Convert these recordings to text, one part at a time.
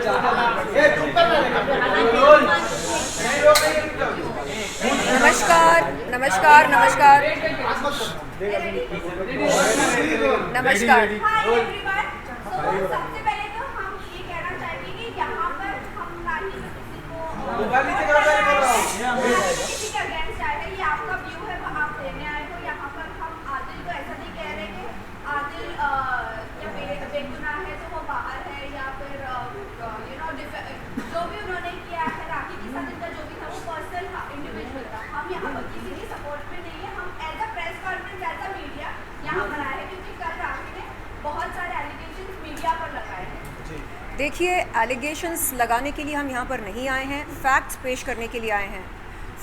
नमस्कार नमस्कार नमस्कार नमस्कार। सबसे पहले तो हम ये कहना चाहेंगे कि यहाँ पर हम ना ही किसी के अगेंस्ट आए हैं, ये आपका व्यू है, वो आप देने आए हो। यहाँ पर हम आदिल को ऐसा नहीं कह रहे कि आदिल या बेगुनाह है तो वो बाहर है, या फिर जो भी उन्होंने किया है राखी के साथ, इनका जो भी था वो पर्सनल था, इंडिविजुअल था। हम यहाँ पर किसी की सपोर्ट में नहीं है। हम as a press conference, as a media यहाँ पर आए हैं क्योंकि कल राखी ने बहुत सारे एलिगेशन मीडिया पर लगाए हैं। देखिए, एलिगेशंस लगाने के लिए हम यहाँ पर नहीं आए हैं, फैक्ट्स पेश करने के लिए आए हैं।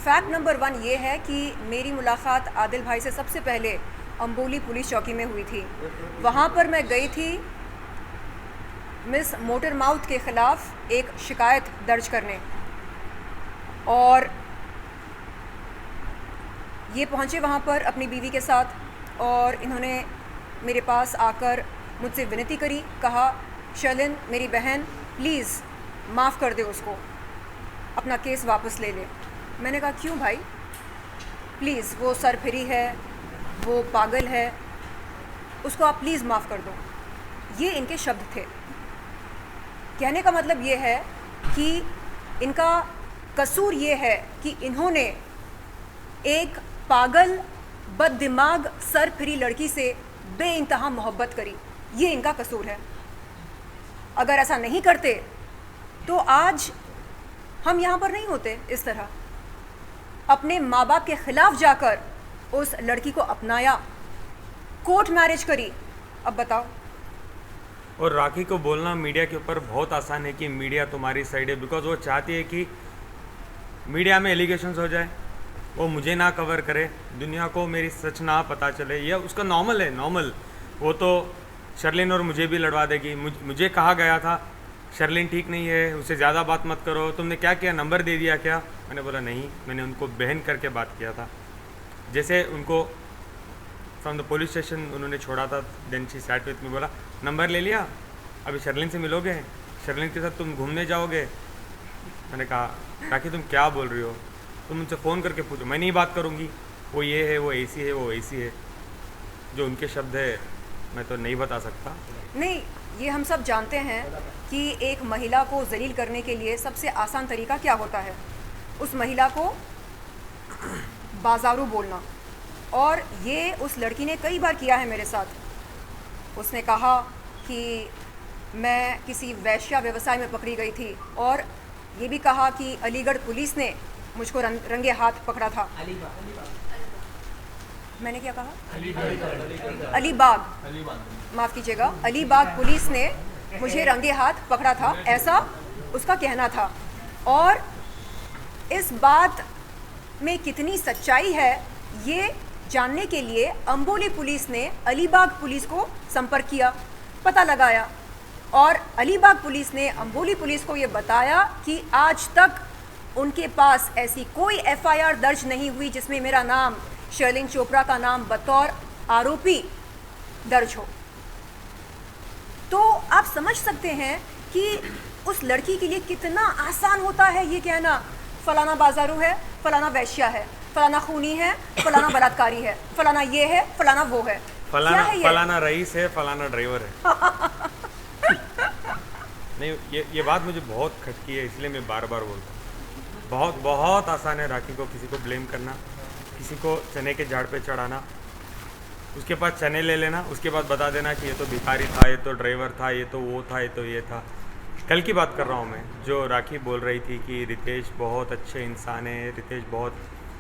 फैक्ट नंबर 1 ये है कि मेरी मुलाकात आदिल भाई से सबसे पहले अंबोली पुलिस चौकी में हुई थी। वहाँ पर मैं गई थी मिस मोटर माउथ के ख़िलाफ़ एक शिकायत दर्ज करने, और ये पहुँचे वहाँ पर अपनी बीवी के साथ, और इन्होंने मेरे पास आकर मुझसे विनती करी, कहा शर्लिन मेरी बहन प्लीज़ माफ़ कर दे उसको, अपना केस वापस ले ले। मैंने कहा क्यों भाई, प्लीज़ वो सरफिरी है, वो पागल है, उसको आप प्लीज़ माफ़ कर दो। ये इनके शब्द थे। कहने का मतलब ये है कि इनका कसूर ये है कि इन्होंने एक पागल बददिमाग सरफिरी लड़की से बेइंतहा मोहब्बत करी, ये इनका कसूर है। अगर ऐसा नहीं करते तो आज हम यहाँ पर नहीं होते इस तरह। अपने माँ बाप के ख़िलाफ़ जाकर उस लड़की को अपनाया, कोर्ट मैरिज करी। अब बताओ। और राखी को बोलना मीडिया के ऊपर बहुत आसान है कि मीडिया तुम्हारी साइड है, बिकॉज वो चाहती है कि मीडिया में एलिगेशंस हो जाए, वो मुझे ना कवर करे, दुनिया को मेरी सच ना पता चले। यह उसका नॉर्मल है, नॉर्मल। वो तो शर्लिन और मुझे भी लड़वा देगी। मुझे कहा गया था शर्लिन ठीक नहीं है, उससे ज़्यादा बात मत करो, तुमने क्या किया, नंबर दे दिया क्या? मैंने बोला नहीं, मैंने उनको बहन करके बात किया था। जैसे उनको फ्रॉम द पुलिस स्टेशन उन्होंने छोड़ा था, then she sat with me, बोला नंबर ले लिया, अभी शर्लिन से मिलोगे, शर्लिन के साथ तुम घूमने जाओगे। मैंने कहा राखी तुम क्या बोल रही हो, तुम उनसे फ़ोन करके पूछो, मैं नहीं बात करूँगी, वो ये है, वो ऐसी है, वो ऐसी है। जो उनके शब्द है मैं तो नहीं बता सकता। नहीं, ये हम सब जानते हैं कि एक महिला को जलील करने के लिए सबसे आसान तरीका क्या होता है, उस महिला को बाजारू बोलना। और ये उस लड़की ने कई बार किया है मेरे साथ। उसने कहा कि मैं किसी वैश्या व्यवसाय में पकड़ी गई थी, और ये भी कहा कि अलीगढ़ पुलिस ने मुझको रंगे हाथ पकड़ा था। मैंने क्या कहा? अलीबाग, माफ़ कीजिएगा, अलीबाग पुलिस ने मुझे रंगे हाथ पकड़ा था, ऐसा उसका कहना था। और इस बात में कितनी सच्चाई है ये जानने के लिए अंबोली पुलिस ने अलीबाग पुलिस को संपर्क किया, पता लगाया, और अलीबाग पुलिस ने अंबोली पुलिस को ये बताया कि आज तक उनके पास ऐसी कोई एफआईआर दर्ज नहीं हुई जिसमें मेरा नाम, शर्लिन चोपड़ा का नाम बतौर आरोपी दर्ज हो। तो आप समझ सकते हैं कि उस लड़की के लिए कितना आसान होता है ये कहना, फलाना बाजारू है, फलाना वैश्या है, फलाना खूनी है, फलाना बलात्कारी है, फलाना ये है, फलाना वो है, फलाना रईस है, फलाना ड्राइवर है। नहीं, ये बात मुझे बहुत खटकी है, इसलिए मैं बार बार बोलता हूँ। बहुत बहुत आसान है राखी को किसी को ब्लेम करना, किसी को चने के झाड़ पे चढ़ाना, उसके पास चने ले लेना, उसके बाद बता देना कि ये तो भिखारी था, ये तो ड्राइवर था, ये तो वो था, ये तो ये था। कल की बात कर रहा हूँ मैं, जो राखी बोल रही थी कि रितेश बहुत अच्छे इंसान है, रितेश बहुत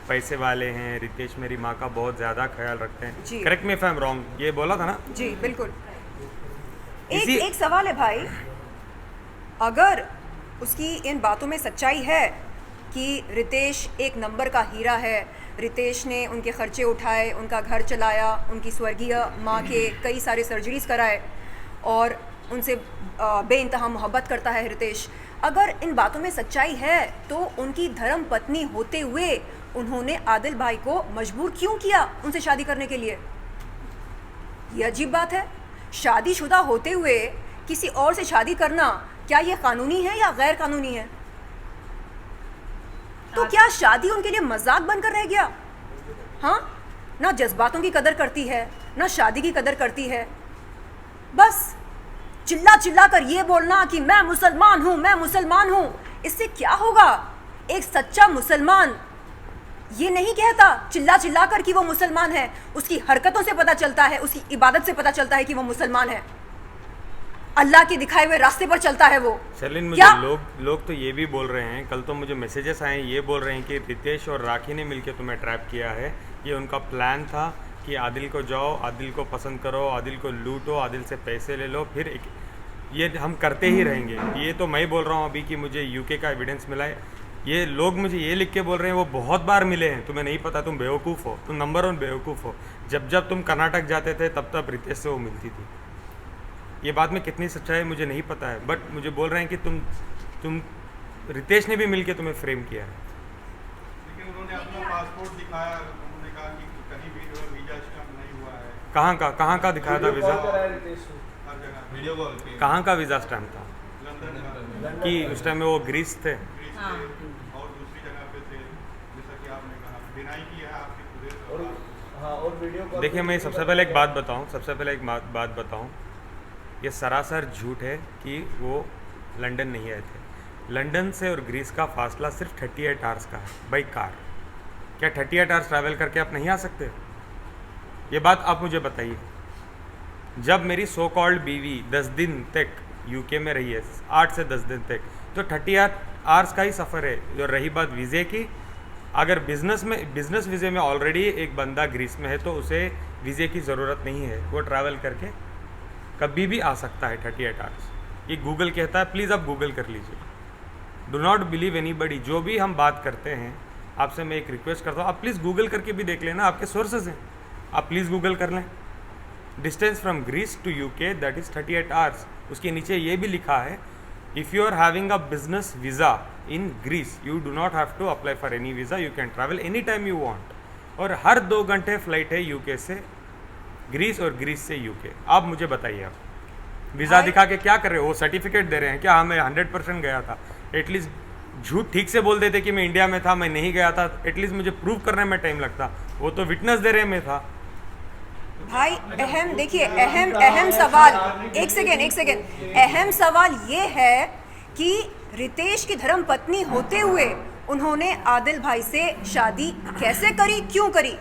पैसे वाले हैं, रितेश मेरी माँ का बहुत ज़्यादा ख्याल रखते हैं। Correct me if I am wrong, ये बोला था ना? जी बिल्कुल। एक सवाल है भाई, अगर उसकी इन बातों में सच्चाई है कि रितेश एक नंबर का हीरा है, रितेश ने उनके खर्चे उठाए, उनका घर चलाया, उनकी स्वर्गीय माँ के कई सारे सर्जरीज कराए, और उनसे बेइंतहा मोहब्बत करता है रितेश, अगर इन बातों में सच्चाई है तो उनकी धर्म पत्नी होते हुए उन्होंने आदिल भाई को मजबूर क्यों किया उनसे शादी करने के लिए? ये अजीब बात है। शादीशुदा होते हुए किसी और से शादी करना क्या ये कानूनी है या गैर कानूनी है? तो क्या शादी उनके लिए मजाक बनकर रह गया? हाँ, ना जज्बातों की कदर करती है, ना शादी की कदर करती है। बस चिल्ला चिल्ला कर ये बोलना कि मैं मुसलमान हूँ, मैं मुसलमान हूँ, इससे क्या होगा? एक सच्चा मुसलमान ये नहीं कहता चिल्ला चिल्ला कर कि वो मुसलमान है। उसकी हरकतों से पता चलता है, उसकी इबादत से पता चलता है कि वो मुसलमान है। अल्लाह के दिखाए हुए रास्ते पर चलता है वो। शर्लिन, मुझे लोग तो ये भी बोल रहे हैं, कल तो मुझे मैसेजेस आए ये बोल रहे हैं कि रितेश और राखी ने मिलकर तुम्हें ट्रैप किया है। ये उनका प्लान था कि आदिल को जाओ, आदिल को पसंद करो, आदिल को लूटो, आदिल से पैसे ले लो, फिर ये हम करते ही रहेंगे। ये तो मैं बोल रहा हूँ अभी कि मुझे यूके का एविडेंस मिला है। ये लोग मुझे ये लिख के बोल रहे हैं वो बहुत बार मिले हैं, तुम्हें नहीं पता, तुम बेवकूफ़ हो, तुम नंबर 1 बेवकूफ़ हो। जब तुम कर्नाटक जाते थे तब रितेश से वो मिलती थी। ये बात में कितनी सच्चाई है मुझे नहीं पता है, बट मुझे बोल रहे हैं कि तुम रितेश ने भी मिलके तुम्हें फ्रेम किया है। लेकिन उन्होंने अपना पासपोर्ट दिखाया, उन्होंने कहा कि कहीं भी वीजा स्टैम्प नहीं हुआ है। कहाँ का दिखाया था वीज़ा? हर जगह वीडियो कॉल पे। कहाँ का वीज़ा स्टैम्प था? लंदन का, कि उस टाइम में वो ग्रीस थे। ग्रीस से और दूसरी जगह पे थे, जैसा कि आपने कहा, डिनाई किया है आपके खुद। और वीडियो कॉल। देखिए, मैं सबसे पहले एक बात बताऊं, ये सरासर झूठ है कि वो लंदन नहीं आए थे। लंदन से और ग्रीस का फासला सिर्फ 38 आवर्स का है बाई कार। क्या 38 आवर्स ट्रैवल करके आप नहीं आ सकते? ये बात आप मुझे बताइए। जब मेरी सो कॉल्ड बीवी 10 दिन तक यूके में रही है, 8 से 10 दिन तक, तो 38 आवर्स का ही सफ़र है। जो रही बात वीज़े की, अगर बिजनेस वीज़े में ऑलरेडी एक बंदा ग्रीस में है तो उसे वीज़े की ज़रूरत नहीं है, वो ट्रैवल करके कभी भी आ सकता है 38 आवर्स। ये गूगल कहता है, प्लीज़ आप गूगल कर लीजिए। Do not believe anybody. जो भी हम बात करते हैं, आपसे मैं एक रिक्वेस्ट करता हूँ, आप प्लीज़ गूगल करके भी देख लेना, आपके सोर्सेज हैं, आप प्लीज़ गूगल कर लें। Distance from Greece to UK that is 38 hours. उसके नीचे ये भी लिखा है, if you are having a business visa in Greece you do not have to apply for any visa, you can travel any time you want. और हर 2 घंटे flight है यूके से ग्रीस और ग्रीस से यूके। आप मुझे बताइए, आप वीज़ा दिखा के क्या कर रहे हो? वो सर्टिफिकेट दे रहे हैं क्या? हाँ, मैं 100% गया था। एटलीस्ट झूठ ठीक से बोल देते कि मैं इंडिया में था, मैं नहीं गया था, एटलीस्ट मुझे प्रूव करने में टाइम लगता। वो तो विटनेस दे रहे मैं था। भाई देखिए, अहम सवाल, एक सेकेंड, अहम सवाल ये है कि रितेश की धर्म पत्नी होते हुए उन्होंने आदिल भाई से शादी कैसे करी, क्यों करी?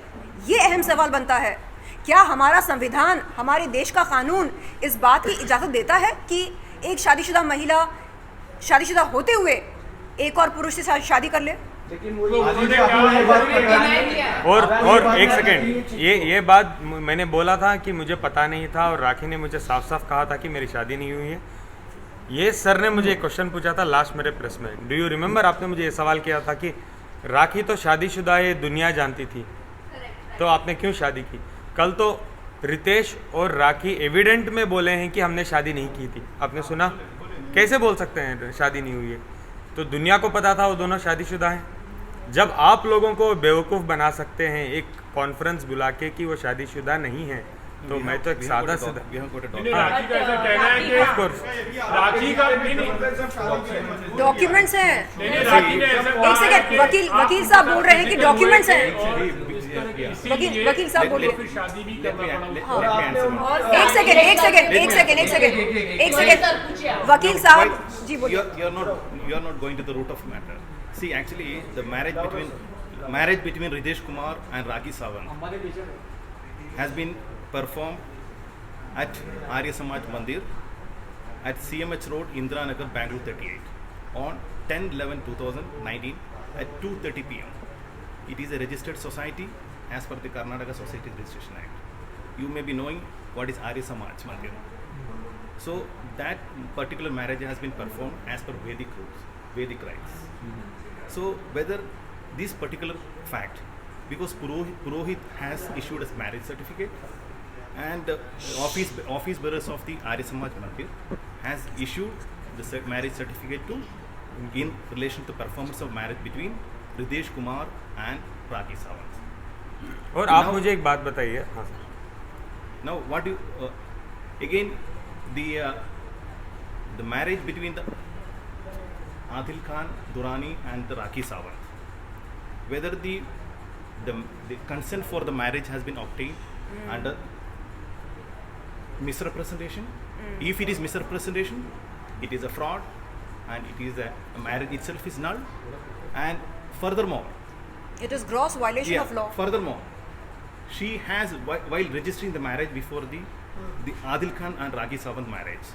ये अहम सवाल बनता है। क्या हमारा संविधान, हमारे देश का कानून इस बात की इजाज़त देता है कि एक शादीशुदा महिला शादीशुदा होते हुए एक और पुरुष से शादी कर ले? और एक सेकेंड, ये बात मैंने बोला था कि मुझे पता नहीं था, और राखी ने मुझे साफ साफ कहा था कि मेरी शादी नहीं हुई है। ये सर ने मुझे एक क्वेश्चन पूछा था लास्ट मेरे प्रेस में, डू यू रिमेंबर? आपने मुझे ये सवाल किया था कि राखी तो शादीशुदा है, दुनिया जानती थी, तो आपने क्यों शादी की? कल तो रितेश और राखी एविडेंट में बोले हैं कि हमने शादी नहीं की थी। आपने सुना? कैसे बोल सकते हैं शादी नहीं हुई है? तो दुनिया को पता था वो दोनों शादीशुदा हैं। जब आप लोगों को बेवकूफ़ बना सकते हैं एक कॉन्फ्रेंस बुला के कि वो शादीशुदा नहीं है, तो मैं तो एक सादा सीधा डॉक्यूमेंट्स हैं। एक सेकेंड, वकील साहब बोल रहे हैं कि डॉक्यूमेंट्स हैं। वकील साहब बोलिए। एक सेकेंड, वकील साहब जी बोलिए। You are not going to the root of matter. See, actually, the marriage between Ritesh Kumar and Rakhi Sawant has been performed at Arya Samaj Mandir at CMH Road, Indira Nagar, Bangalore 38 on 10/11/2019 at 2:30 p.m. It is a registered society as per the Karnataka Society Registration Act. You may be knowing what is Arya Samaj Mandir. So that particular marriage has been performed as per Vedic rules, Vedic rites. So whether this particular fact, because Purohit has issued a marriage certificate, and office bearers of the Arya Samaj Mandir has issued the marriage certificate to in relation to performance of marriage between Ritesh Kumar and Rakhi Sawant. और आप मुझे एक बात बताइए। हाँ sir. Now what do you again the marriage between the Adil Khan Durrani and the Rakhi Sawant. Whether the consent for the marriage has been obtained under misrepresentation. If it is misrepresentation, it is a fraud, and it is a marriage itself is null. And furthermore, It is gross violation of law. furthermore, she has while registering the marriage before the Adil Khan and Rakhi Sawant marriage,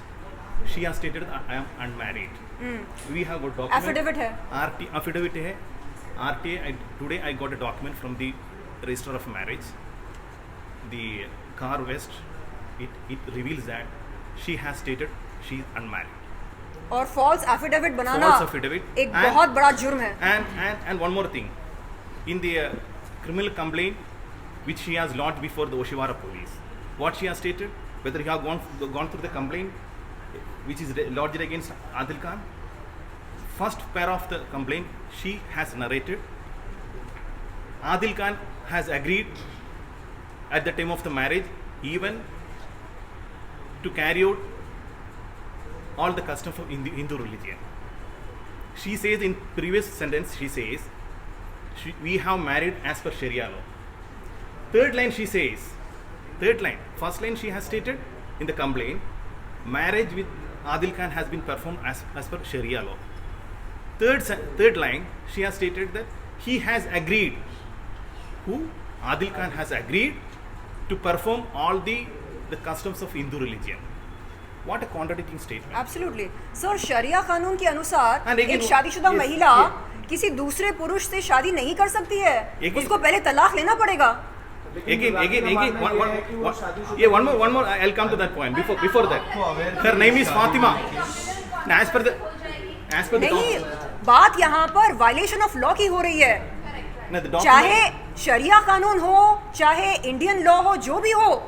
she has stated that I am unmarried. We have got document. Affidavit है. Affidavit है. RTA. Today I got a document from the Register of Marriage. The Car West. It reveals that she has stated she is unmarried. और false affidavit बनाना False affidavit. एक बहुत बड़ा जुर्म है. And one more thing, in the criminal complaint which she has lodged before the Oshiwara police, what she has stated, whether you have gone through the complaint which is lodged against Adil Khan, first pair of the complaint she has narrated, Adil Khan has agreed at the time of the marriage even to carry out all the customs of Hindu religion. She says in previous sentence, she says, we have married as per Sharia law. Third line she says, first line she has stated in the complaint, marriage with Adil Khan has been performed as per Sharia law. Third line she has stated that he has agreed, Adil Khan has agreed to perform all the customs of Hindu religion. What a contradicting statement. Absolutely. Sir शरिया कानून के अनुसार And again, एक शादीशुदा yes, महिला yes. किसी दूसरे पुरुष से शादी नहीं कर सकती है. Again- उसको पहले तलाक लेना पड़ेगा. One more. I'll come to that point. Before that, her name is Fatima. As per the नहीं, बात यहाँ पर वायलेशन ऑफ लॉ की हो रही है. no, the document. चाहे शरिया कानून हो, चाहे इंडियन लॉ हो, जो भी हो,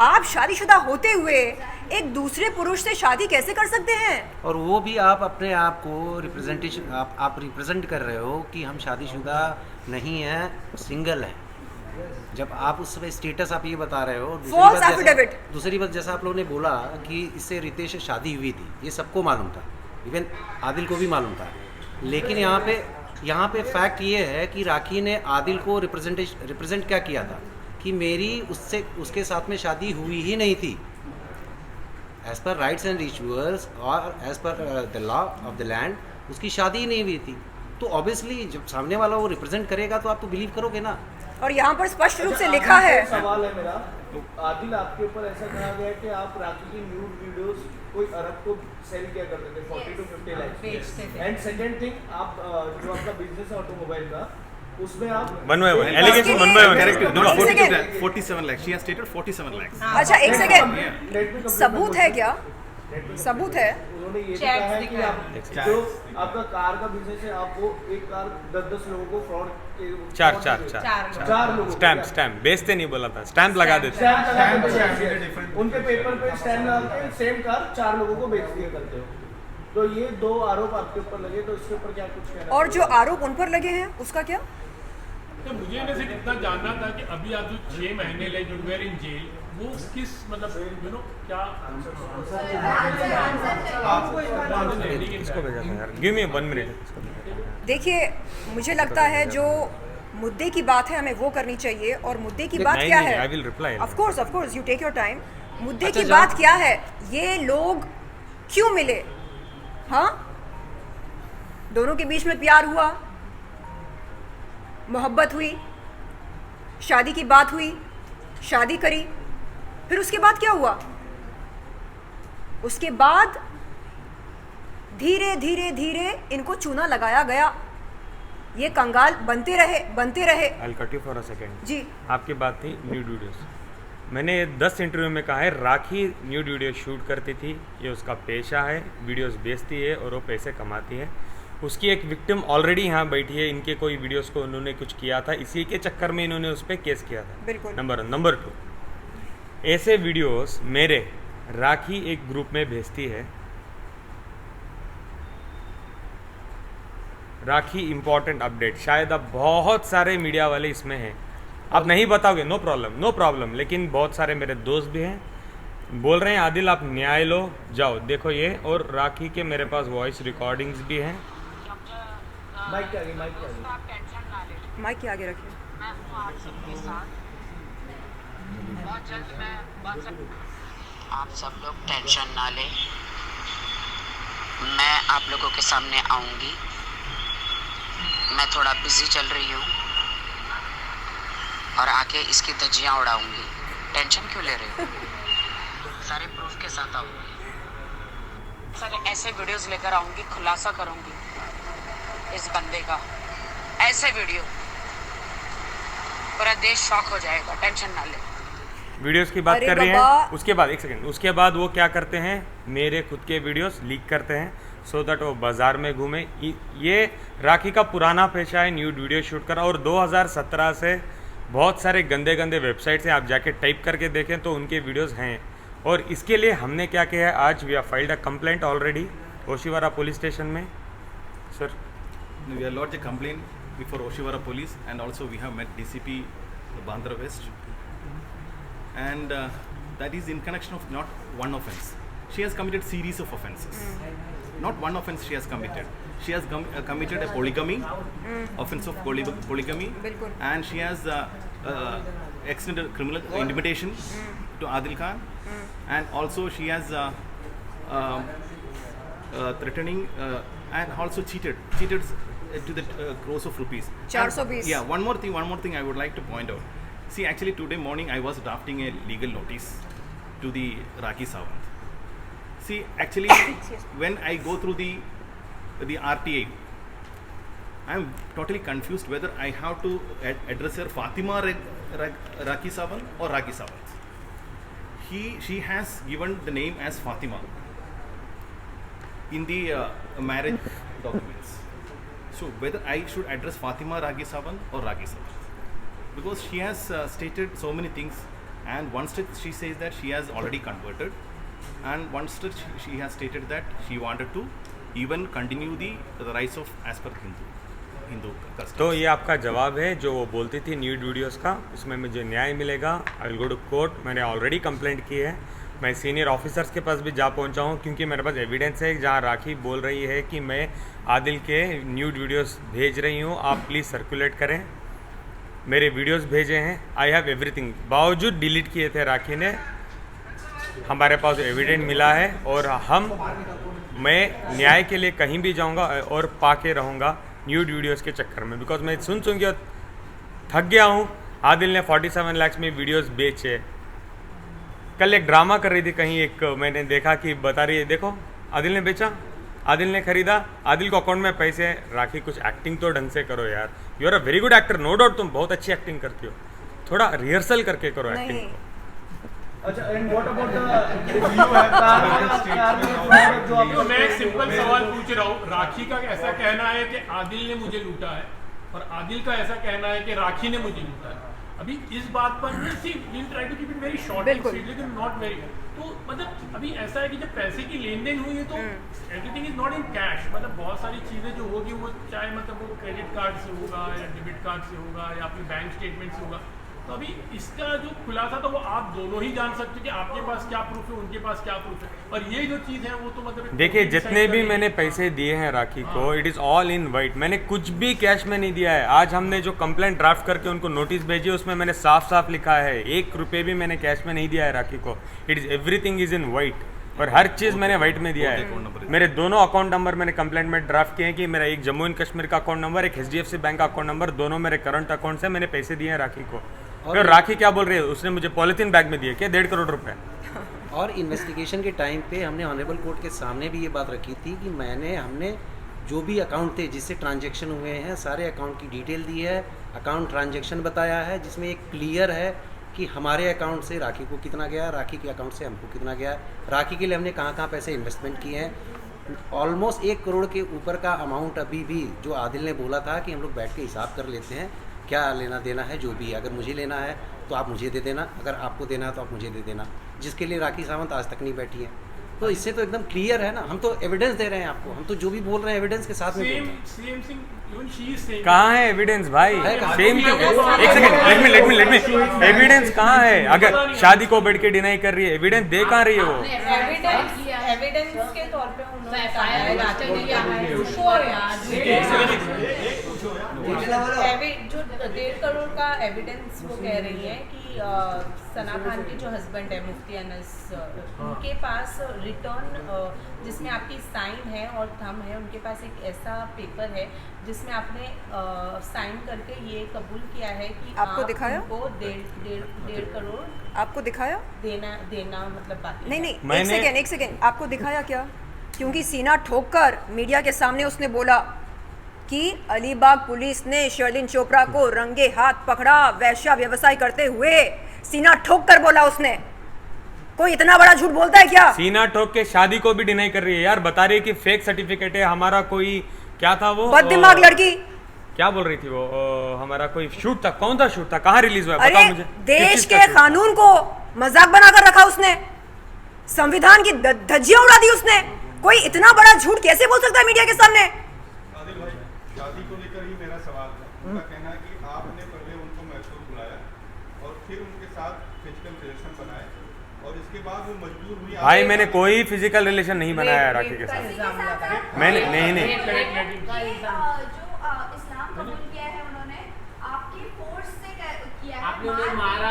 आप शादीशुदा होते हुए एक दूसरे पुरुष से शादी कैसे कर सकते हैं? और वो भी आप अपने आप को रिप्रेजेंटेशन आप रिप्रेजेंट कर रहे हो कि हम शादीशुदा नहीं हैं, सिंगल हैं. जब आप उस समय स्टेटस आप ये बता रहे हो. False affidavit. दूसरी बात जैसा आप लोगों ने बोला कि इससे रितेश से शादी हुई थी, ये सबको मालूम था, इवन आदिल को भी मालूम था. लेकिन यहाँ पे फैक्ट ये है कि राखी ने आदिल को रिप्रेजेंट क्या किया था कि मेरी उसके साथ में शादी हुई ही नहीं थी. As per rites and rituals और as per the law of the land उसकी शादी ही नहीं हुई थी. तो ऑब्वियसली जब सामने वाला वो रिप्रेजेंट करेगा तो आप तो बिलीव करोगे ना. और यहाँ पर स्पष्ट रूप से लिखा है. सवाल है मेरा, आदिल आपके ऊपर ऐसा कहा गया कि आप राखी की न्यूड वीडियोस कोई अरब को सेल किया करते थे 40 to 50 lakh. And second thing, आप जो आपका बिजनेस है ऑटोमोबाइल का, उसमें आप One by one. Allegation one by one. Correct. No, One second. 47 lakhs. She has stated 47 lakhs. अच्छा एक सेकेंड, नेट में सबूत है क्या? सबूत है. उन्होंने ये भी कहा है कि आप जो आपका कार का बिजनेस है, आप वो एक कार 10-10 लोगों को फ्रॉड चार लोगों स्टैम्प बेचते नहीं बोला था, स्टैम्प लगा देते. उनके पेपर पे स्टैम्प लगा के सेम कार 4 लोगों को बेच दिया करते हो. तो ये 2 आरोप आपके ऊपर लगे, तो इसके ऊपर क्या कुछ कहना? और जो आरोप उन पर लगे हैं उसका क्या? तो मुझे इनमें से इतना जानना था कि अभी आप जो 6 महीने ले जो वेर इन जेल, वो किस मतलब यू नो क्या इसको भेजा था यार. Give me 1 minute. देखिए, मुझे लगता है जो मुद्दे की बात है हमें वो करनी चाहिए. और मुद्दे की बात क्या है? I will reply. Of course you take your time. मुद्दे अच्छा, की बात क्या है? ये लोग क्यों मिले? हाँ, दोनों के बीच में प्यार हुआ, मोहब्बत हुई, शादी की बात हुई, शादी करी, फिर उसके बाद क्या हुआ? उसके बाद धीरे धीरे धीरे इनको चूना लगाया गया. ये कंगाल बनते रहे. I'll cut you for a second. जी, आपकी बात थी न्यूड वीडियोस. मैंने 10 इंटरव्यू में कहा है राखी न्यूड वीडियो शूट करती थी, ये उसका पेशा है, वीडियोस बेचती है और वो पैसे कमाती है. उसकी एक विक्टिम ऑलरेडी यहाँ बैठी है, इनके कोई वीडियोस को उन्होंने कुछ किया था, इसी के चक्कर में इन्होंने उस पर केस किया था. बिल्कुल. नंबर 2, ऐसे वीडियोस मेरे राखी एक ग्रुप में भेजती है. राखी इम्पॉर्टेंट अपडेट, शायद अब बहुत सारे मीडिया वाले इसमें हैं, आप नहीं बताओगे, नो प्रॉब्लम, लेकिन बहुत सारे मेरे दोस्त भी हैं, बोल रहे हैं आदिल आप न्याय लो, जाओ देखो ये. और राखी के मेरे पास वॉइस रिकॉर्डिंग्स भी हैं, माइक के आगे आप टेंशन ना लें, माइक के आगे रखिए। मैं हूँ आप सबके साथ, बहुत जल्द मैं आप सब लोग टेंशन ना लें, मैं आप लोगों के सामने आऊँगी। मैं थोड़ा बिजी चल रही हूँ और आके इसकी धज्जियाँ उड़ाऊँगी। टेंशन क्यों ले रहे हो? सारे प्रूफ के साथ आऊँगी, सारे ऐसे वीडियोस लेकर आऊँगी, खुलासा करूँगी इस बंदे का, ऐसे वीडियो पूरा देश शॉक हो जाएगा। टेंशन ना ले। वीडियोस की बात अरे कर रही बाबा। हैं, उसके बाद एक सेकंड, उसके बाद वो क्या करते हैं, मेरे खुद के वीडियोस लीक करते हैं सो दैट वो बाज़ार में घूमे। ये राखी का पुराना पेशा है, न्यूड वीडियो शूट करा, और 2017 से बहुत सारे गंदे गंदे वेबसाइट से आप जाके टाइप करके देखें तो उनके वीडियोस हैं। और इसके लिए हमने क्या किया है, आज we have filed a complaint already Oshiwara police station में। Sir We have lodged a complaint before Oshiwara Police, and also we have met DCP Bandra West, and that is in connection of not one offence. She has committed series of offences. Not one offence she has committed. She has committed a polygamy, offence of polygamy, बिल्कुल। and she has extended criminal intimidation to Adil Khan, and also she has threatening and also cheated to the crores of rupees. 420. Yeah, one more thing I would like to point out. See, actually today morning I was drafting a legal notice to the Rakhi Sawant. See, actually when I go through the RTA, I'm totally confused whether I have to address her Fatima Rakhi Sawant or Rakhi Sawant. She has given the name as Fatima in the marriage documents. So whether I should address Fatima Rakhi Sawant or Rakhi Sawant, because she has stated so many things, and one step she says that she has already converted, and one step she has stated that she wanted to even continue the rights of as per Hindu customs. तो ये आपका जवाब है जो वो बोलती थी nude videos का, इसमें मुझे न्याय मिलेगा। I will go to court. मैंने ऑलरेडी कंप्लेंट की है, मैं सीनियर ऑफिसर्स के पास भी जा पहुंचा हूं, क्योंकि मेरे पास एविडेंस है जहां राखी बोल रही है कि मैं आदिल के न्यूड वीडियोस भेज रही हूं, आप प्लीज़ सर्कुलेट करें। मेरे वीडियोस भेजे हैं, आई हैव एवरीथिंग। बावजूद डिलीट किए थे राखी ने, हमारे पास एविडेंट मिला है, और मैं न्याय के लिए कहीं भी जाऊंगा और पाके रहूंगा न्यूड वीडियोस के चक्कर में, बिकॉज मैं सुन के थक गया हूं। आदिल ने 47 लाख में वीडियोस बेचे। कल एक ड्रामा कर रही थी कहीं, एक मैंने देखा कि बता रही है, देखो आदिल ने बेचा, आदिल ने खरीदा, आदिल को अकाउंट में पैसे हैं। राखी कुछ एक्टिंग तो ढंग से करो यार, you are a very good actor, no doubt, तुम बहुत अच्छी एक्टिंग करती हो, थोड़ा रिहर्सल करके करो एक्टिंग नहीं। को। अच्छा, एंड व्हाट अबाउट तो मैं एक सिंपल सवाल पूछ रहा हूँ, राखी का ऐसा कहना है कि आदिल ने मुझे लूटा है, और आदिल का ऐसा कहना है कि राखी ने मुझे लूटा है। अभी इस बात पर will try to keep it very short and sweet, लेकिन नॉट वेरी, तो मतलब अभी ऐसा है कि जब पैसे की लेन देन हुई है तो everything is not in cash, मतलब बहुत सारी चीज़ें जो होगी वो चाहे मतलब वो क्रेडिट कार्ड से होगा या डेबिट कार्ड से होगा या अपनी बैंक स्टेटमेंट से होगा। तो अभी इसका जो खुलासा तो वो आप दोनों ही जान सकते हो कि आपके पास क्या प्रूफ है, उनके पास क्या प्रूफ है, और ये जो चीज़ है वो तो मतलब देखिए, जितने भी मैंने पैसे दिए हैं राखी को, it is all in white, मैंने कुछ भी कैश में नहीं दिया है। आज हमने जो कंप्लेंट ड्राफ्ट करके उनको नोटिस भेजी, उसमें मैंने साफ साफ लिखा है 1 रुपये भी मैंने कैश में नहीं दिया है राखी को। It is everything is in white, और हर चीज़ मैंने वाइट में दिया है। मेरे दोनों अकाउंट नंबर मैंने कंप्लेंट में ड्राफ्ट किए हैं कि मेरा एक जम्मू एंड कश्मीर का अकाउंट नंबर, एक HDFC बैंक का अकाउंट नंबर, दोनों मेरे करंट अकाउंट से मैंने पैसे दिए हैं राखी को। और राखी क्या बोल रही है, उसने मुझे पॉलिथीन बैग में दिए क्या 1.5 करोड़ रुपए। और इन्वेस्टिगेशन के टाइम पे हमने ऑनरेबल कोर्ट के सामने भी ये बात रखी थी कि हमने जो भी अकाउंट थे जिससे ट्रांजैक्शन हुए हैं, सारे अकाउंट की डिटेल दी है, अकाउंट ट्रांजैक्शन बताया है, जिसमें एक क्लियर है कि हमारे अकाउंट से राखी को कितना गया, राखी के अकाउंट से हमको कितना गया, राखी के लिए हमने कहाँ कहाँ पैसे इन्वेस्टमेंट किए हैं। ऑलमोस्ट 1 करोड़ के ऊपर का अमाउंट अभी भी, जो आदिल ने बोला था कि हम लोग बैठ के हिसाब कर लेते हैं क्या लेना देना है, जो भी, अगर मुझे लेना है तो आप मुझे दे देना, अगर आपको देना है तो आप मुझे दे देना, जिसके लिए राखी सावंत आज तक नहीं बैठी है। तो इससे तो एकदम क्लियर है ना, हम तो एविडेंस दे रहे हैं आपको, हम तो जो भी बोल रहे हैं एविडेंस के साथ में बोल रहे हैं। कहाँ है एविडेंस भाई? सेम क्यों? एक सेकंड, लेट मी एविडेंस कहाँ है? अगर शादी को बैठ के डिनाई कर रही है, एविडेंस दे कहाँ रही है वो? एविडेंस के तौर पे उन्होंने जो 1.5 करोड़ का एविडेंस वो कह रही है कि सना खान के जो हस्बैंड है मुफ्ती अनस, उनके पास रिटर्न जिसमें आपकी साइन है और थंब है, उनके पास एक ऐसा पेपर है जिसमें आपने साइन करके ये कबूल किया है कि आपको दिखाया? उनको 1.5 करोड़ आपको दिखाया? देना मतलब बाकी नहीं, एक सेकेंड, आपको दिखाया क्या? क्योंकि सीना ठोककर मीडिया के सामने उसने बोला कि अलीबाग पुलिस ने शर्लिन चोपड़ा को रंगे हाथ पकड़ा वैश्या व्यवसाय करते हुए। सीना ठोक कर बोला उसने। कोई इतना बड़ा झूठ बोलता है क्या? सीना ठोक के शादी को भी डिनाई कर रही है यार, बता रही है कि फेक सर्टिफिकेट है हमारा। कोई क्या था वो बददिमाग लड़की, क्या बोल रही थी वो? हमारा कोई शूट था, कौन सा शूट था, कहाँ रिलीज हुआ? अरे मुझे देश के कानून को मजाक बनाकर रखा उसने, संविधान की धज्जियां उड़ा दी उसने। कोई इतना बड़ा झूठ कैसे बोल सकता है मीडिया के सामने? आदिल भाई, शादी को लेकर ही मेरा सवाल था। उनका कहना है कि आपने पहले उनको मैसूर बुलाया और फिर उनके साथ फिजिकल रिलेशन बनाए और इसके बाद वो मजबूर हुई। भाई मैंने कोई फिजिकल रिलेशन नहीं बनाया राखी के साथ। मैंने नहीं जो इस्लाम कबूल किया है उन्होंने आपकी फोर्स से किया है, आपने उन्हें मारा,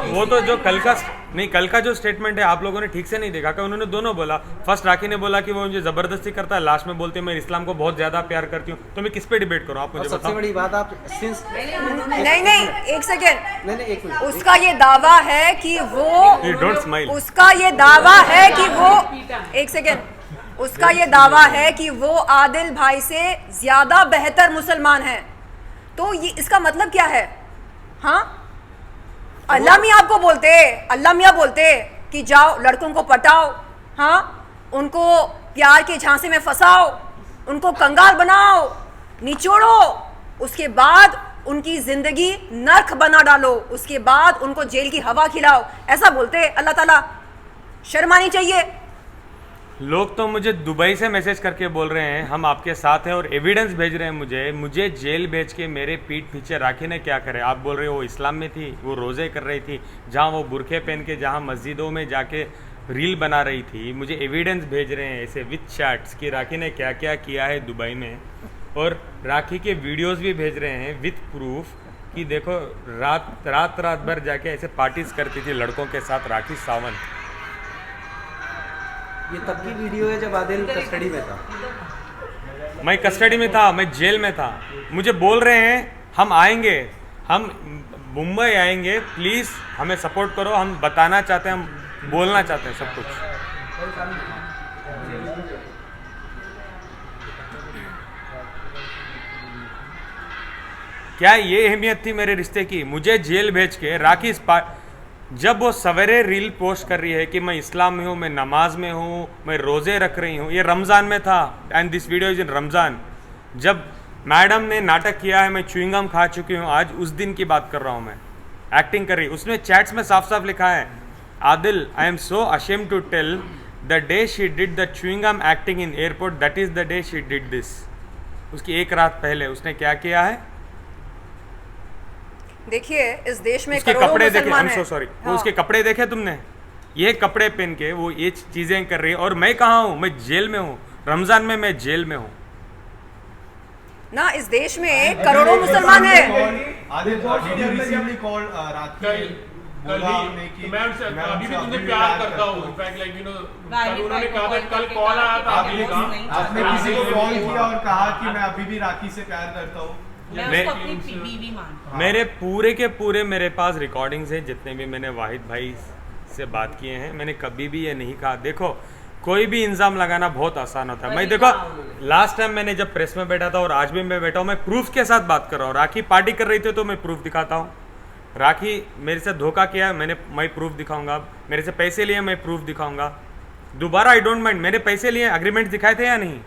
वो तो जो कल का जो स्टेटमेंट है आप लोगों ने ठीक से नहीं देखा क्या? उन्होंने दोनों बोला। फर्स्ट राखी ने बोला कि वो मुझे जबरदस्ती करता है, लास्ट में बोलते हैं मैं इस्लाम को बहुत ज्यादा प्यार करती हूँ। तो मैं किस पे डिबेट करूँ? आप मुझे बताओ। सबसे बड़ी बात आप नहीं, एक सेकेंड, एक मिनट, उसका ये दावा है कि वो डोंट स्माइल। उसका ये दावा है कि वो एक सेकेंड, उसका ये दावा है कि वो आदिल भाई से ज्यादा बेहतर मुसलमान है। तो ये इसका मतलब क्या है? हाँ, अल्लाह मियाँ बोलते कि जाओ लड़कों को पटाओ, हाँ, उनको प्यार के झांसे में फंसाओ, उनको कंगाल बनाओ, निचोड़ो, उसके बाद उनकी जिंदगी नर्क बना डालो, उसके बाद उनको जेल की हवा खिलाओ, ऐसा बोलते अल्लाह ताला। शर्म आनी चाहिए। लोग तो मुझे दुबई से मैसेज करके बोल रहे हैं हम आपके साथ हैं और एविडेंस भेज रहे हैं मुझे जेल भेज के मेरे पीठ पीछे राखी ने क्या करे? आप बोल रहे हो वो इस्लाम में थी, वो रोज़े कर रही थी, जहाँ वो बुरखे पहन के जहाँ मस्जिदों में जाके रील बना रही थी। मुझे एविडेंस भेज रहे हैं ऐसे विथ चैट्स कि राखी ने क्या क्या किया है दुबई में, और राखी के वीडियोस भी भेज रहे हैं विथ प्रूफ कि देखो रात भर जाके ऐसे पार्टीज करती थी लड़कों के साथ राखी सावंत। ये तब की वीडियो है जब आदिल कस्टडी में था। मैं कस्टडी में था, मैं जेल में था। मुझे बोल रहे हैं हम आएंगे, हम मुंबई आएंगे, प्लीज़ हमें सपोर्ट करो, हम बताना चाहते हैं, हम बोलना चाहते हैं सब कुछ। क्या ये अहमियत थी मेरे रिश्ते की? मुझे जेल भेज के राखी जब वो सवेरे रील पोस्ट कर रही है कि मैं इस्लाम में हूँ, मैं नमाज में हूँ, मैं रोज़े रख रही हूँ, ये रमज़ान में था and this video is in Ramzan. जब मैडम ने नाटक किया है, मैं च्युइंगम खा चुकी हूँ, आज उस दिन की बात कर रहा हूँ मैं, एक्टिंग कर रही। उसने चैट्स में साफ साफ लिखा है, Adil I am so ashamed to tell the day she did the chewing gum acting in airport, that is the day she did this. उसकी एक रात पहले उसने क्या किया है? देखिए इस देश में उसके कपड़े देखे, आई एम सो सॉरी, हाँ। उसके कपड़े देखे तुमने? ये कपड़े पहन के वो ये चीजें कर रही है, और मैं कहाँ हूँ? मैं जेल में हूँ, रमजान में मैं जेल में हूँ ना। इस देश में करोड़ों मुसलमान हैं। Adil, did you recently call राखी? मैं उनसे अभी भी तुमसे प्यार करता हूँ। इनफैक्ट लाइक यू नो, उन्होंने कहा था कल कॉल आया था आदिल का, आपने किसी को कॉल किया और कहा कि मैं अभी भी राखी से प्यार करता हूँ। मेरे पूरे के पूरे मेरे पास रिकॉर्डिंग्स हैं, जितने भी मैंने वाहिद भाई से बात किए हैं, मैंने कभी भी ये नहीं कहा। देखो कोई भी इल्ज़ाम लगाना बहुत आसान होता है। मैं देखो लास्ट टाइम मैंने जब प्रेस में बैठा था और आज भी मैं बैठा हूँ, मैं प्रूफ के साथ बात कर रहा हूँ। राखी पार्टी कर रही थी तो मैं प्रूफ दिखाता हूँ। राखी मेरे से धोखा किया है, मैं प्रूफ दिखाऊंगा। मेरे से पैसे लिए मैं प्रूफ दिखाऊंगा। दोबारा आई डोंट माइंड, मेरे पैसे लिए एग्रीमेंट दिखाए थे या नहीं?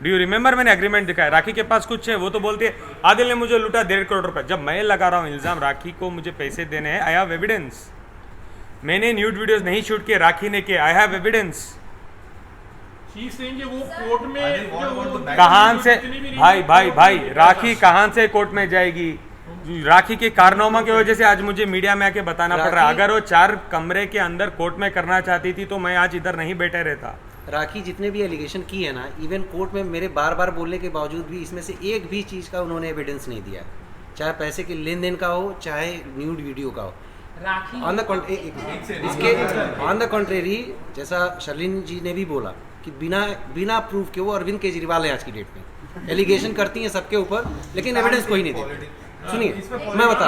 Do you remember? मैंने एग्रीमेंट दिखाया। राखी के पास कुछ है, वो तो बोलती है आदिल ने मुझे लूटा 1.5 करोड़ रुपए। जब मैं लगा रहा हूँ इल्ज़ाम राखी को मुझे पैसे देने हैं, आई हैव एविडेंस। मैंने न्यूड वीडियोस नहीं शूट किए, राखी ने किए, आई हैव एविडेंस। वो कोर्ट में कहां से भाई राखी कहां से कोर्ट में जाएगी? राखी के कारनामा की वजह से आज मुझे मीडिया में आके बताना पड़ रहा है। अगर वो 4 कमरे के अंदर कोर्ट में करना चाहती थी तो मैं आज इधर नहीं बैठे रहता। राखी जितने भी एलिगेशन की है ना, इवन कोर्ट में मेरे बार बार बोलने के बावजूद भी इसमें से एक भी चीज़ का उन्होंने एविडेंस नहीं दिया, चाहे पैसे के लेन देन का हो, चाहे न्यूड वीडियो का हो। ऑन द कॉन्ट्रेरी, जैसा शर्लिन जी ने भी बोला कि बिना प्रूफ के वो अरविंद केजरीवाल है आज की डेट में, एलिगेशन करती हैं सबके ऊपर, लेकिन एविडेंस कोई नहीं देती। सुनिए, मैं बता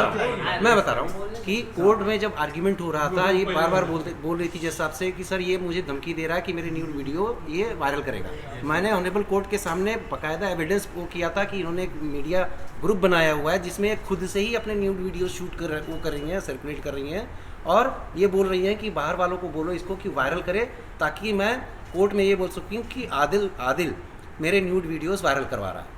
रहा हूँ कि कोर्ट में जब आर्ग्यूमेंट हो रहा था, ये बार बार बोल रही थी जज साहब से कि सर ये मुझे धमकी दे रहा है कि मेरी न्यूड वीडियो ये वायरल करेगा। मैंने ऑनरेबल कोर्ट के सामने बाकायदा एविडेंस वो किया था कि इन्होंने एक मीडिया ग्रुप बनाया हुआ है जिसमें खुद से ही अपने न्यूड वीडियो शूट कर रही हैं, सर्कुलेट कर रही हैं, और ये बोल रही हैं कि बाहर वालों को बोलो इसको कि वायरल करे, ताकि मैं कोर्ट में ये बोल सकती हूँ कि आदिल मेरे न्यूड वीडियोस वायरल करवा रहा है।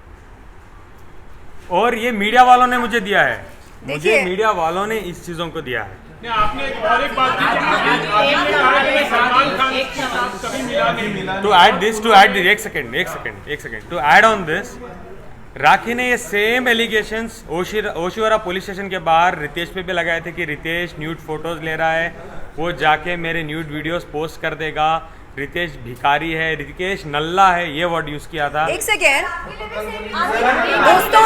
और ये मीडिया वालों ने मुझे दिया है, मुझे मीडिया वालों ने इस चीज़ों को दिया है। आपने एक बात की कि सलमान खान के साथ कभी मिला नहीं। टू ऐड दिस, एक second, to add on this, Rakhi ने ये same allegations Oshiwara police station के बाहर रितेश पे भी लगाए थे कि रितेश न्यूड फोटोज ले रहा है, वो जाके मेरे न्यूड वीडियोस पोस्ट कर देगा, रितेश भिखारी है, रितेश नल्ला है, ये वर्ड यूज किया था। एक सेकेंड दोस्तों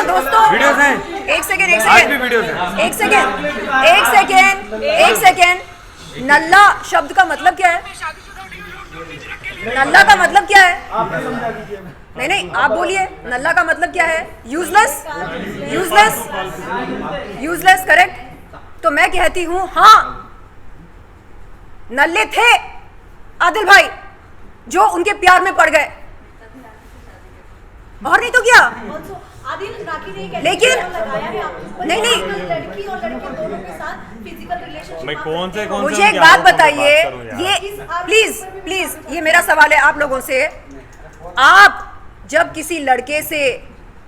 वीडियोस हैं, एक सेकेंड आज भी वीडियोस हैं। एक सेकेंड नल्ला शब्द का मतलब क्या है? नल्ला का मतलब क्या है? नहीं आप बोलिए, नल्ला का मतलब क्या है? Useless, correct. तो मैं कहती हूँ हाँ, नल्ले थे आदिल भाई जो उनके प्यार में पड़ गए, और नहीं तो क्या। आदिल राखी ने लेकिन नहीं लड़की और लड़के दोनों के साथ फिजिकल रिलेशनशिप। मैं कौन से मुझे एक बात बताइए, ये प्लीज ये मेरा सवाल है आप लोगों से, आप जब किसी लड़के से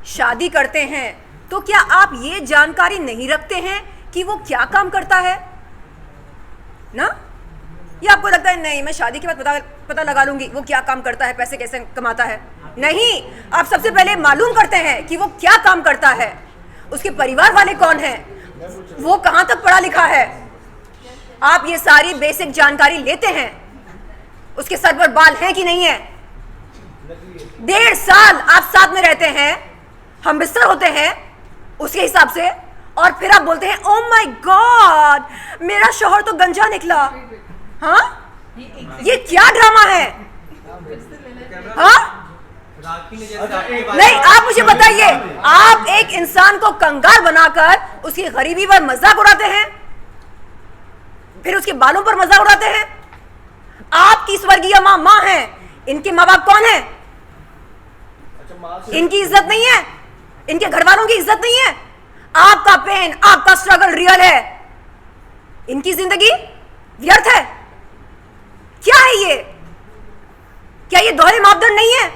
शादी करते हैं तो क्या आप ये जानकारी नहीं रखते हैं कि वो क्या काम करता है ना? ये आपको लगता है नहीं मैं शादी के बाद पता लगा लूंगी वो क्या काम करता है, पैसे कैसे कमाता है? नहीं, आप सबसे पहले मालूम करते हैं कि वो क्या काम करता है, उसके परिवार वाले कौन हैं, वो कहां तक पढ़ा लिखा है। आप ये सारी बेसिक जानकारी लेते हैं। उसके सर पर बाल हैं कि नहीं है? 1.5 साल आप साथ में रहते हैं, हम बिस्तर होते हैं उसके हिसाब से, और फिर आप बोलते हैं ओ माय गॉड मेरा शौहर तो गंजा निकला। हाँ, ये क्या ड्रामा है? हाँ नहीं, आप मुझे बताइए, आप एक इंसान को कंगाल बनाकर उसकी गरीबी पर मजाक उड़ाते हैं, फिर उसके बालों पर मजाक उड़ाते हैं। आपकी स्वर्गीय माँ है, इनके माँ बाप कौन है? इनकी इज्जत नहीं है, इनके घर वालों की इज्जत नहीं है। आपका पेन, आपका स्ट्रगल रियल है, इनकी जिंदगी व्यर्थ है। क्या है ये? क्या ये दोहरे मापदंड नहीं है?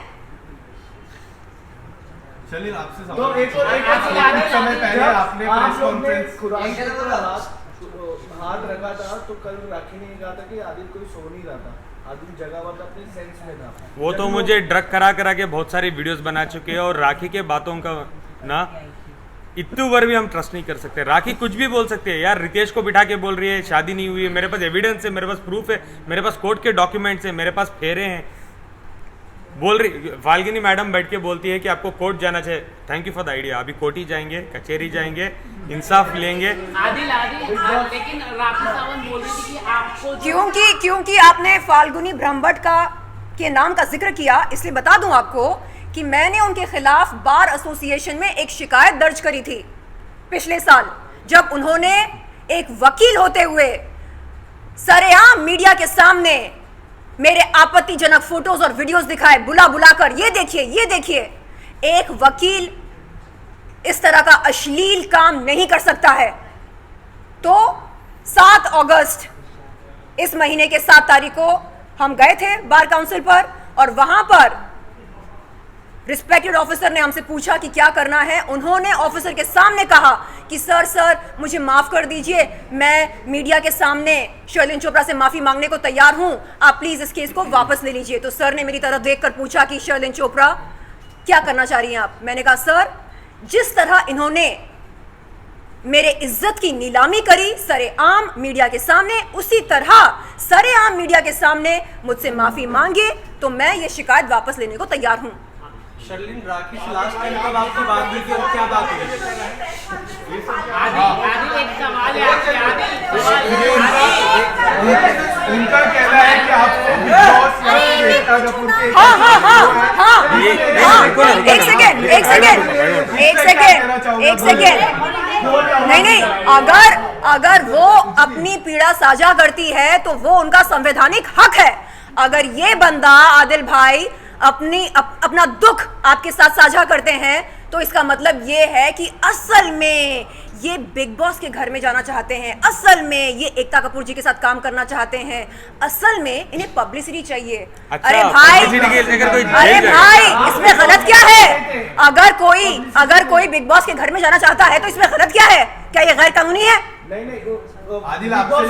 चलिए आपसे तो एक समय पहले आपने प्रेस कॉन्फ्रेंस खुरान के ऊपर हाथ रखा था, तो कल राखी ने कहा था कि आदिल कोई सो नहीं रहा था, आदिल जगह हुआ था, अपने सेंस में था। वो तो मुझे ड्रग करा के बहुत सारी वीडियोस बना चुके हैं, और राखी के बातों का ना इतनी बार भी हम ट्रस्ट नहीं कर सकते। राखी कुछ भी बोल सकते हैं यार, रितेश को बिठा के बोल रही है शादी नहीं हुई है, मेरे पास एविडेंस है, मेरे पास प्रूफ है, मेरे पास कोर्ट के डॉक्यूमेंट्स है, मेरे पास फेरे हैं। बोल रही फाल्गिनी मैडम बैठ के बोलती है कि आपको कोर्ट जाना चाहिए। Thank you for the idea. अभी कोर्ट ही जाएंगे, कचहरी जाएंगे, इंसाफ लेंगे। लेकिन राखी सावंत बोल रही थी कि आपको क्योंकि आपने फाल्गुनी ब्रह्मभट्ट के नाम का जिक्र किया, इसलिए बता दूं आपको कि मैंने उनके खिलाफ बार एसोसिएशन में एक शिकायत दर्ज करी थी पिछले साल, जब उन्होंने एक वकील होते हुए सरेआम मीडिया के सामने मेरे आपत्तिजनक फोटोज और वीडियोस दिखाए, बुलाकर ये देखिए। एक वकील इस तरह का अश्लील काम नहीं कर सकता है। तो 7 अगस्त इस महीने के 7 तारीख को हम गए थे बार काउंसिल पर, और वहां पर रिस्पेक्टेड ऑफिसर ने हमसे पूछा कि क्या करना है। उन्होंने ऑफिसर के सामने कहा कि सर मुझे माफ कर दीजिए, मैं मीडिया के सामने शर्लिन चोपड़ा से माफी मांगने को तैयार हूं, आप प्लीज इस केस को वापस ले लीजिए। तो सर ने मेरी तरफ देखकर पूछा कि शर्लिन चोपड़ा क्या करना चाह रही हैं आप? मैंने कहा सर, जिस तरह इन्होंने मेरे इज्जत की नीलामी करी सरेआम मीडिया के सामने, उसी तरह सरेआम मीडिया के सामने मुझसे माफी मांगे तो मैं ये शिकायत वापस लेने को तैयार हूं। शर्लिन, राखी से लास्ट टाइम कब आपसे बात हुई थी और क्या बात हुई? उनका कहना है कि आपको बिग बॉस या फिर एकता कपूर के एक सेकेंड, नहीं, अगर वो अपनी पीड़ा साझा करती है तो वो उनका संवैधानिक हक है। अगर ये बंदा आदिल भाई अपना दुख आपके साथ साझा करते हैं तो इसका मतलब ये है कि असल में ये बिग बॉस के घर में जाना चाहते हैं, असल में ये एकता कपूर जी के साथ काम करना चाहते हैं, असल में इन्हें पब्लिसिटी चाहिए। अच्छा, अरे भाई इसमें गलत क्या है? अगर कोई बिग बॉस के घर में जाना चाहता है तो इसमें गलत क्या है? क्या ये गैर कानूनी है? नहीं, आदिल आपसे